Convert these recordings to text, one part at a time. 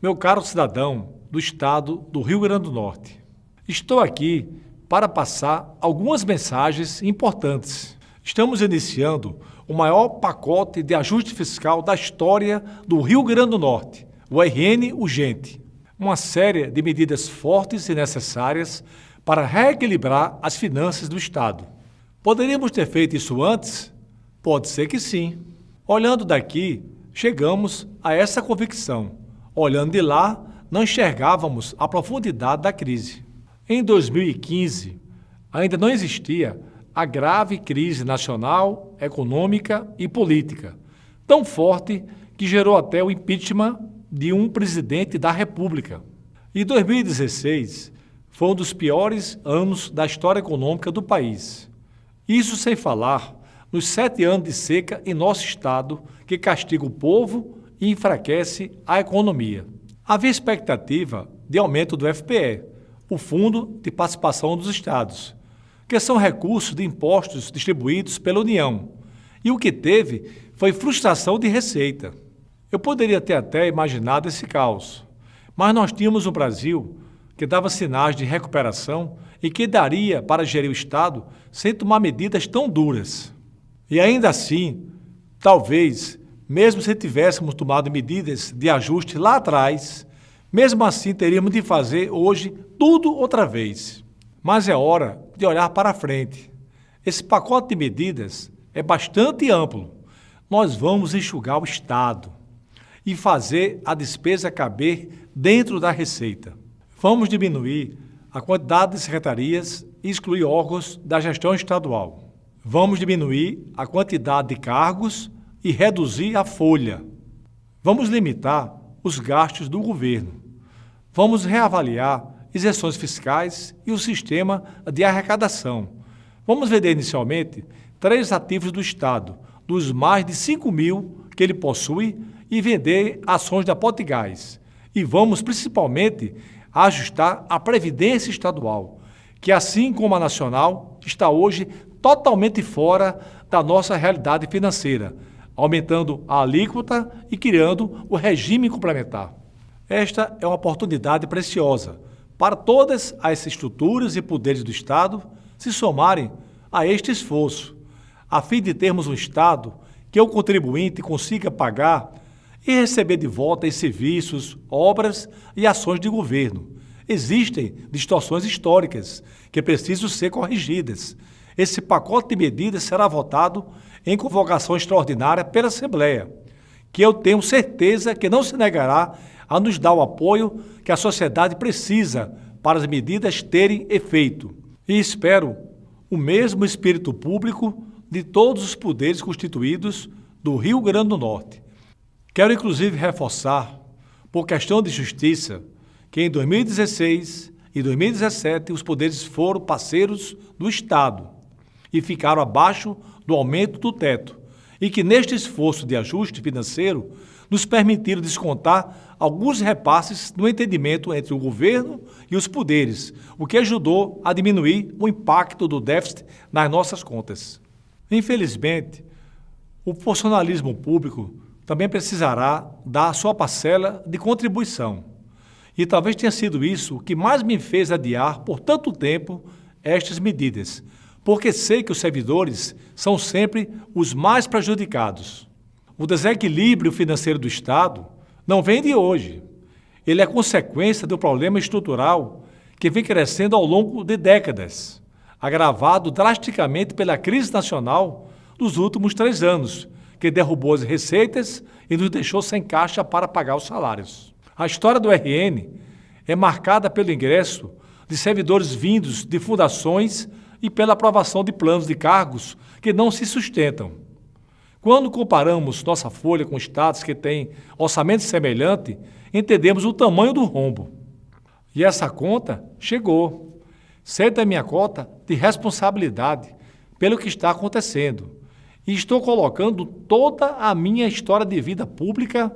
Meu caro cidadão do estado do Rio Grande do Norte, estou aqui para passar algumas mensagens importantes. Estamos iniciando o maior pacote de ajuste fiscal da história do Rio Grande do Norte, o RN Urgente. Uma série de medidas fortes e necessárias para reequilibrar as finanças do estado. Poderíamos ter feito isso antes? Pode ser que sim. Olhando daqui, chegamos a essa convicção. Olhando de lá, não enxergávamos a profundidade da crise. Em 2015, ainda não existia a grave crise nacional, econômica e política, tão forte que gerou até o impeachment de um presidente da República. E 2016 foi um dos piores anos da história econômica do país. Isso sem falar nos 7 anos de seca em nosso estado, que castiga o povo e enfraquece a economia. Havia expectativa de aumento do FPE, o Fundo de Participação dos Estados, que são recursos de impostos distribuídos pela União, e o que teve foi frustração de receita. Eu poderia ter até imaginado esse caos, mas nós tínhamos um Brasil que dava sinais de recuperação e que daria para gerir o Estado sem tomar medidas tão duras. E ainda assim, talvez, mesmo se tivéssemos tomado medidas de ajuste lá atrás, mesmo assim teríamos de fazer hoje tudo outra vez. Mas é hora de olhar para frente. Esse pacote de medidas é bastante amplo. Nós vamos enxugar o Estado e fazer a despesa caber dentro da receita. Vamos diminuir a quantidade de secretarias e excluir órgãos da gestão estadual. Vamos diminuir a quantidade de cargos e reduzir a folha. Vamos limitar os gastos do governo. Vamos reavaliar isenções fiscais e o sistema de arrecadação. Vamos vender inicialmente 3 ativos do Estado, dos mais de 5.000 que ele possui, e vender ações da Potigás. E vamos, principalmente, ajustar a Previdência Estadual, que, assim como a nacional, está hoje totalmente fora da nossa realidade financeira, aumentando a alíquota e criando o regime complementar. Esta é uma oportunidade preciosa para todas as estruturas e poderes do Estado se somarem a este esforço, a fim de termos um Estado que o contribuinte consiga pagar e receber de volta em serviços, obras e ações de governo. Existem distorções históricas que precisam ser corrigidas. Esse pacote de medidas será votado em convocação extraordinária pela Assembleia, que eu tenho certeza que não se negará a nos dar o apoio que a sociedade precisa para as medidas terem efeito. E espero o mesmo espírito público de todos os poderes constituídos do Rio Grande do Norte. Quero inclusive reforçar, por questão de justiça, que em 2016 e 2017 os poderes foram parceiros do Estado e ficaram abaixo do aumento do teto, e que neste esforço de ajuste financeiro nos permitiram descontar alguns repasses no entendimento entre o governo e os poderes, o que ajudou a diminuir o impacto do déficit nas nossas contas. Infelizmente, o funcionalismo público também precisará dar sua parcela de contribuição. E talvez tenha sido isso que mais me fez adiar por tanto tempo estas medidas, porque sei que os servidores são sempre os mais prejudicados. O desequilíbrio financeiro do Estado não vem de hoje. Ele é consequência do problema estrutural que vem crescendo ao longo de décadas, agravado drasticamente pela crise nacional dos últimos 3 anos, que derrubou as receitas e nos deixou sem caixa para pagar os salários. A história do RN é marcada pelo ingresso de servidores vindos de fundações e pela aprovação de planos de cargos que não se sustentam. Quando comparamos nossa folha com estados que têm orçamento semelhante, entendemos o tamanho do rombo. E essa conta chegou. Sei da minha cota de responsabilidade pelo que está acontecendo. E estou colocando toda a minha história de vida pública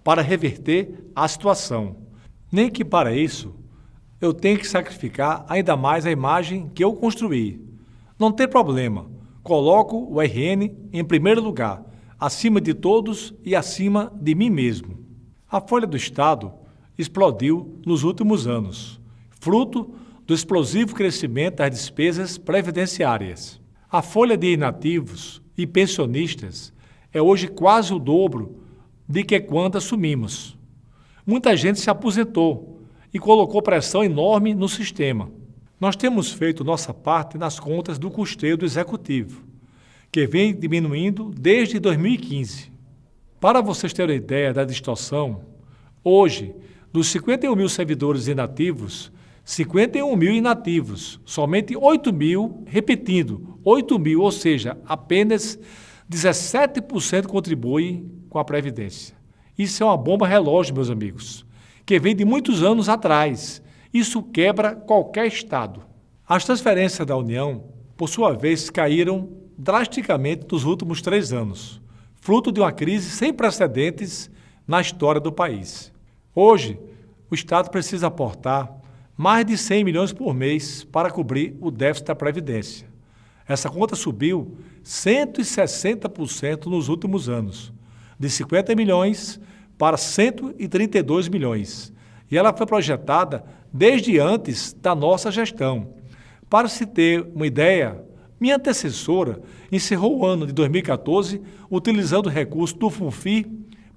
para reverter a situação. Nem que para isso eu tenha que sacrificar ainda mais a imagem que eu construí. Não tem problema, coloco o RN em primeiro lugar, acima de todos e acima de mim mesmo. A Folha do Estado explodiu nos últimos anos, fruto do explosivo crescimento das despesas previdenciárias. A folha de inativos e pensionistas é hoje quase o dobro de que quando assumimos. Muita gente se aposentou e colocou pressão enorme no sistema. Nós temos feito nossa parte nas contas do custeio do Executivo, que vem diminuindo desde 2015. Para vocês terem ideia da distorção, hoje, dos 51 mil servidores inativos, 51 mil inativos, somente 8 mil, repetindo, 8 mil, ou seja, apenas 17% contribuem com a Previdência. Isso é uma bomba relógio, meus amigos, que vem de muitos anos atrás. Isso quebra qualquer Estado. As transferências da União, por sua vez, caíram drasticamente nos últimos 3 anos, fruto de uma crise sem precedentes na história do país. Hoje, o Estado precisa aportar mais de 100 milhões por mês para cobrir o déficit da Previdência. Essa conta subiu 160% nos últimos anos, de 50 milhões para 132 milhões. E ela foi projetada desde antes da nossa gestão. Para se ter uma ideia, minha antecessora encerrou o ano de 2014 utilizando o recurso do FUNFI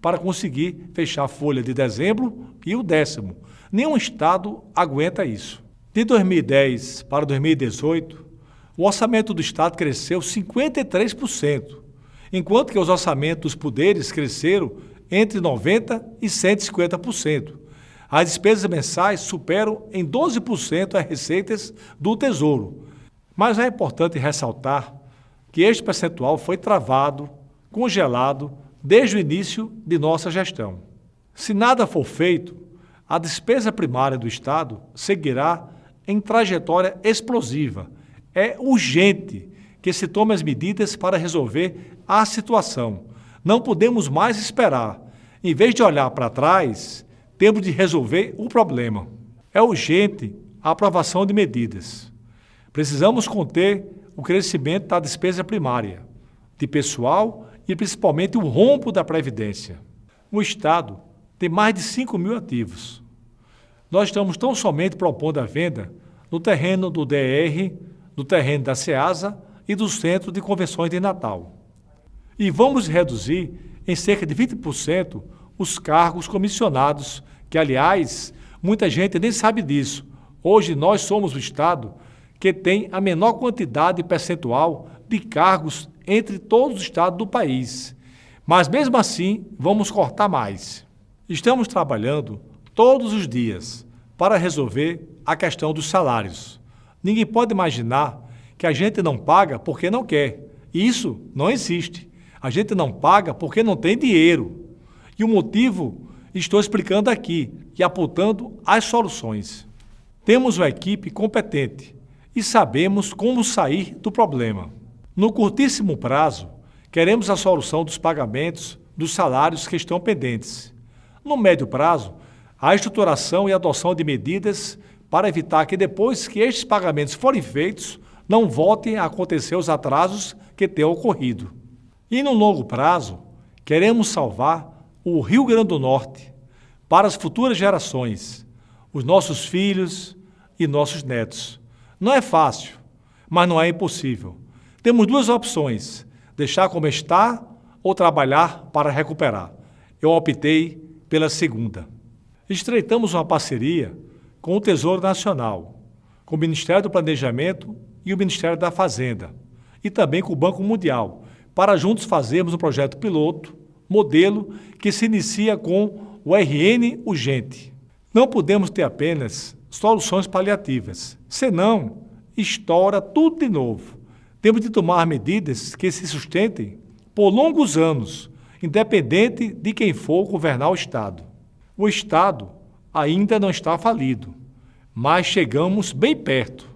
para conseguir fechar a folha de dezembro e o 10º. Nenhum Estado aguenta isso. De 2010 para 2018, o orçamento do Estado cresceu 53%, enquanto que os orçamentos dos poderes cresceram entre 90% e 150%. As despesas mensais superam em 12% as receitas do Tesouro. Mas é importante ressaltar que este percentual foi travado, congelado, desde o início de nossa gestão. Se nada for feito, a despesa primária do Estado seguirá em trajetória explosiva. É urgente que se tome as medidas para resolver a situação. Não podemos mais esperar. Em vez de olhar para trás, temos de resolver o problema. É urgente a aprovação de medidas. Precisamos conter o crescimento da despesa primária, de pessoal e principalmente o rombo da Previdência. O Estado tem mais de 5 mil ativos. Nós estamos tão somente propondo a venda no terreno do DR, no terreno da SEASA e do Centro de Convenções de Natal. E vamos reduzir em cerca de 20% os cargos comissionados, que, aliás, muita gente nem sabe disso. Hoje nós somos o Estado que tem a menor quantidade percentual de cargos entre todos os estados do país. Mas, mesmo assim, vamos cortar mais. Estamos trabalhando todos os dias para resolver a questão dos salários. Ninguém pode imaginar que a gente não paga porque não quer. Isso não existe. A gente não paga porque não tem dinheiro. E o motivo estou explicando aqui e apontando as soluções. Temos uma equipe competente e sabemos como sair do problema. No curtíssimo prazo, queremos a solução dos pagamentos dos salários que estão pendentes. No médio prazo, a estruturação e adoção de medidas para evitar que depois que estes pagamentos forem feitos, não voltem a acontecer os atrasos que tenham ocorrido. E no longo prazo, queremos salvar o Rio Grande do Norte para as futuras gerações, os nossos filhos e nossos netos. Não é fácil, mas não é impossível. Temos 2 opções, deixar como está ou trabalhar para recuperar. Eu optei pela segunda. Estreitamos uma parceria com o Tesouro Nacional, com o Ministério do Planejamento e o Ministério da Fazenda, e também com o Banco Mundial, para juntos fazermos um projeto piloto, modelo, que se inicia com o RN urgente. Não podemos ter apenas soluções paliativas, senão estoura tudo de novo. Temos de tomar medidas que se sustentem por longos anos, independente de quem for governar o Estado. O Estado ainda não está falido, mas chegamos bem perto.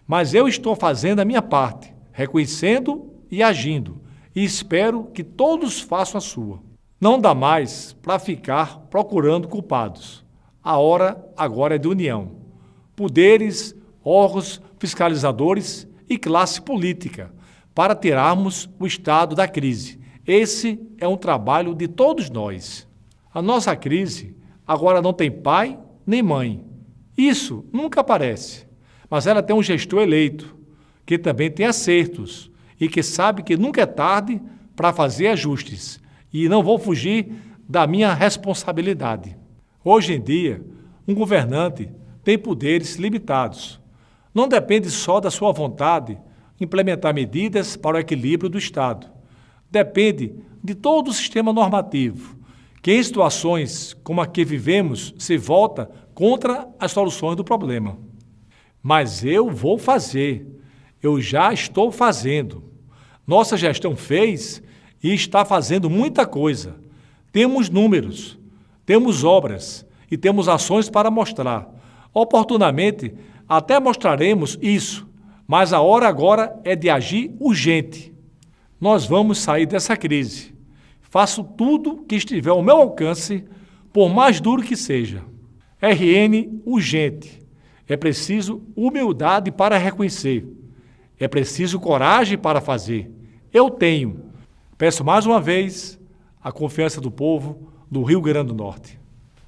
Mas eu estou fazendo a minha parte, reconhecendo e agindo, e espero que todos façam a sua. Não dá mais para ficar procurando culpados. A hora agora é de união. Poderes, órgãos fiscalizadores e classe política, para tirarmos o Estado da crise. Esse é um trabalho de todos nós. A nossa crise agora não tem pai nem mãe. Isso nunca aparece, mas ela tem um gestor eleito, que também tem acertos e que sabe que nunca é tarde para fazer ajustes e não vou fugir da minha responsabilidade. Hoje em dia, um governante tem poderes limitados. Não depende só da sua vontade implementar medidas para o equilíbrio do Estado. Depende de todo o sistema normativo, que em situações como a que vivemos se volta contra as soluções do problema. Mas eu vou fazer, eu já estou fazendo. Nossa gestão fez e está fazendo muita coisa. Temos números, temos obras e temos ações para mostrar. Oportunamente, até mostraremos isso, mas a hora agora é de agir urgente. Nós vamos sair dessa crise. Faço tudo que estiver ao meu alcance, por mais duro que seja. RN urgente. É preciso humildade para reconhecer. É preciso coragem para fazer. Eu tenho. Peço mais uma vez a confiança do povo do Rio Grande do Norte.